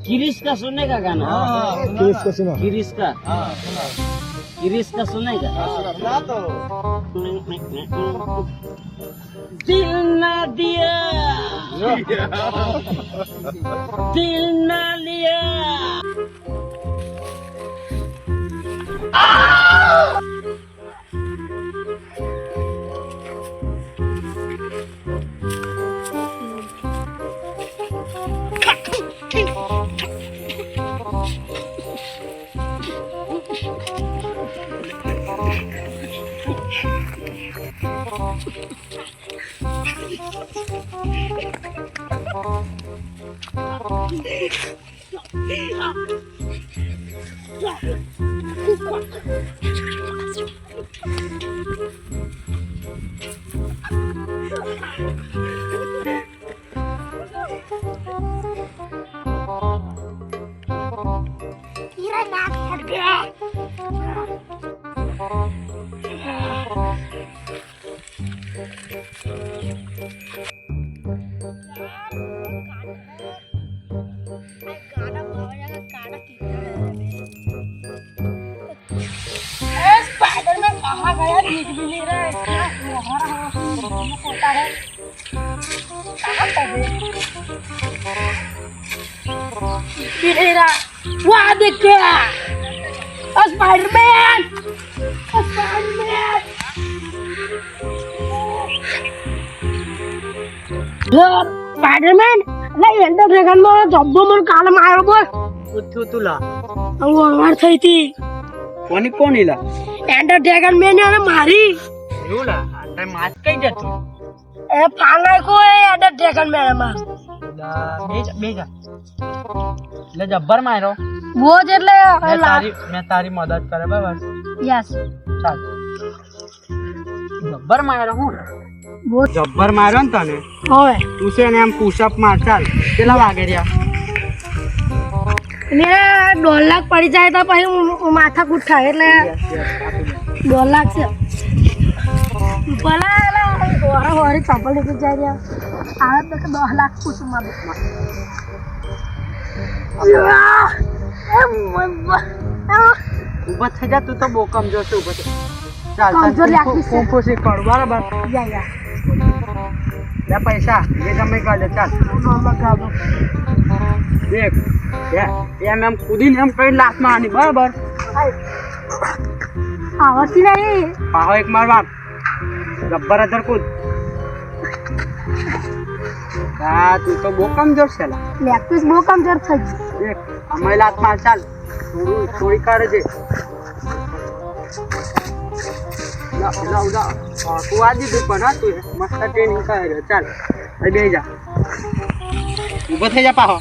गिरीश का सुनेगा गाना? गिरीश का सुना। गिरीश का गिरीश का सुनेगा? सुना तो दिल ना दिया दिल ना लिया मेरा नाक फट गया। स्पाइडरमैन कहाँ गया? दिख भी नहीं रहा है। इतना कोहरा होता है। कहाँ पर है? दिख नहीं रहा। वहाँ दिख गया। स्पाइडरमैन! स्पाइडरमैन! स्पाइडरमैन! नहीं एंडर ड्रैगन में जब्बो मन काल मारो बोल. उठू तुला वो मार થઈ હતી. કોની કોનીલા એન્ડર ડ્રેગન મેં ને મારી. જોલા આ માસ કઈ જતો એ પાના કોઈ એન્ડર ડ્રેગન મેં માર. બેજા એટલે જબ્બર માર્યો. वो એટલે મેં તારી મદદ કરે બરાબર. યસ ચાલ જબ્બર માર્યો હું वो જબ્બર માર્યો ને તને होय તું છે ને એમ પુશઅપ માર ચાલ કેટલા વાગે રહ્યા મેરે 2 લાખ પડી જાય તો પછી માથા કૂટ થાય એટલે 2 લાખ છે ભલા ઓરા ઓરી ચંપલ નીકળી જાય રહ્યા આવે તો 10 લાખ પૂછું માં ઉભા થઈ જા તું તો બહુ કમજોર છે ઉભા થઈ ચાલ કમજોર લાગી છે. કુંફુ શીખવાડું બરાબર યા લે પૈસા એ તમે કરી દે ચાલ ગાબો દેખ એમ એમ કૂદીને એમ કઈ લાત મારવાની બરાબર આવડતી નહીં પાહો એક માર બાપ ગબ્બર અધર કૂદ હા તું તો બહુ કમજોર છે લા લેગપીસ બહુ કમજોર થઈ ગઈ દેખ અમે લાત માર ચાલ થોડી કરે છે તું આ દીધું પણ હા તું મસ્ત ટ્રેનિંગ કરે ચાલ અહીં બે જા ઊભો થઈ જા પાહો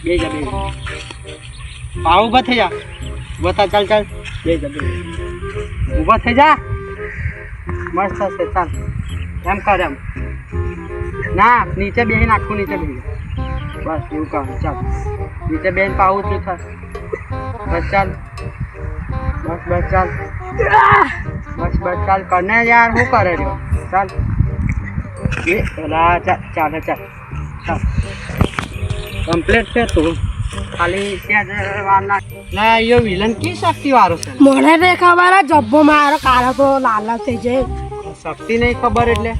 બે જા પાહો ઊભા થઈ જા ઊભો થા ચાલ ચાલ બે જા ઊભો થઈ જા મસ્ત છે ચાલ એમ કર એમ ના નીચે બેહીને આખું નીચે બેસી બસ એવું કર ચાલ નીચે બેન પાવું છું થા બસ ચાલ બસ બસ ચાલ બસ બસ ચાલ કરને યાર શું કરે રહ્યો ચાલ એ પેલા ચાલ ચાલ ચાલ ચાલ કમ્પ્લીટ છે તું ખાલી ત્યાં વાર ના યો વિલન કી શક્તિ વાળો છે મને તો ખબર હે જબ્બો મારો કાળો તો લાલ થઈ જાય શક્તિ નહીં ખબર એટલે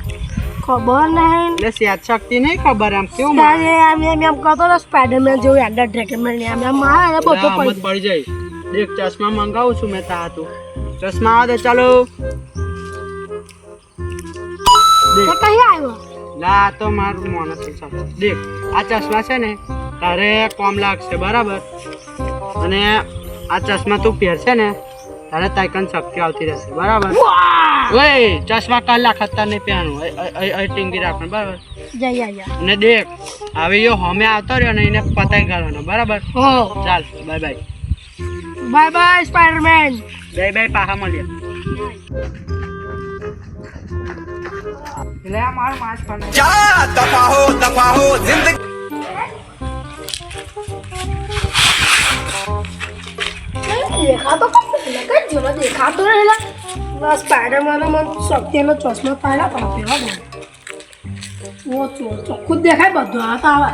ખબર નહીં એટલે સેજ શક્તિ નહીં ખબર એમ કેવું તારે એમ કહેતો તો સ્પાઈડરમેન જેવું એન્ડર ડ્રેગન એમ મારે બધો પડી પડી જાય દેખ ચશ્મા મંગાવું છું મેં તા તું ચશ્મા આવે તો ચાલો તો કहीं આવ્યો લા તો મારું મોન છે દેખ આ ચશ્મા છે ને તારે કોમ લાગશે બરાબર અને આ ચશ્મા તું પહેરશે ને તારે તાયકન શક્તિ આવતી રહેશે બરાબર ઓય ચશ્મા કલાક હતા નહીં પહેરવાનું અહીં ટીંગી રાખવાનું બરાબર જઈ આયા અને દેખ હવે યો હમે આવતો રહ્યો ને એને પતાઈ ગાળવાનો બરાબર હો ચાલ bye bye bye bye Spider-Man bye bye પાછા મળીએ લે આ મારો માસ પણ દેખાતો કઈ જોનો દેખાતો રહેલા બસ સ્પાઈડરમેન મને શક્તિનો ચશ્મા પાડ્યા પણ પેલા ઓ ચોખ્ખું જ દેખાય બધું આ તો આવે